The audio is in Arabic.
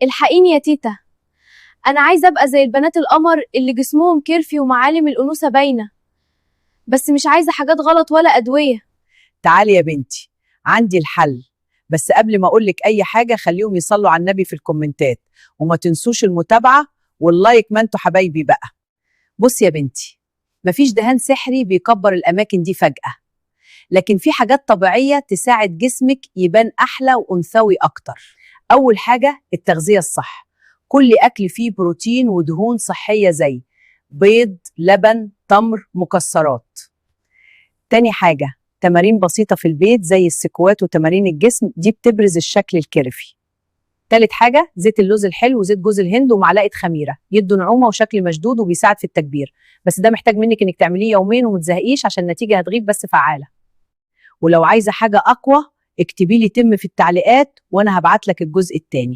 الحقيني يا تيتا، أنا عايزة أبقى زي البنات القمر اللي جسمهم كيرفي ومعالم الأنوثة باينة، بس مش عايزة حاجات غلط ولا أدوية. تعالي يا بنتي، عندي الحل. بس قبل ما أقولك أي حاجة خليهم يصلوا على النبي في الكومنتات، وما تنسوش المتابعة واللايك، ما انتوا حبايبي بقى. بص يا بنتي، مفيش دهان سحري بيكبر الأماكن دي فجأة، لكن في حاجات طبيعية تساعد جسمك يبان أحلى وأنثوي أكتر. أول حاجة التغذية الصح، كل أكل فيه بروتين ودهون صحية زي بيض، لبن، تمر، مكسرات. تاني حاجة تمارين بسيطة في البيت زي السكوات وتمارين الجسم، دي بتبرز الشكل الكرفي. تالت حاجة زيت اللوز الحلو وزيت جوز الهند ومعلقة خميرة، يدوا نعومة وشكل مشدود وبيساعد في التكبير، بس ده محتاج منك انك تعمليه يومين ومتزهقيش عشان النتيجة هتغيب بس فعالة. ولو عايزة حاجة أقوى اكتبي لي تم في التعليقات وأنا هبعت لك الجزء التاني.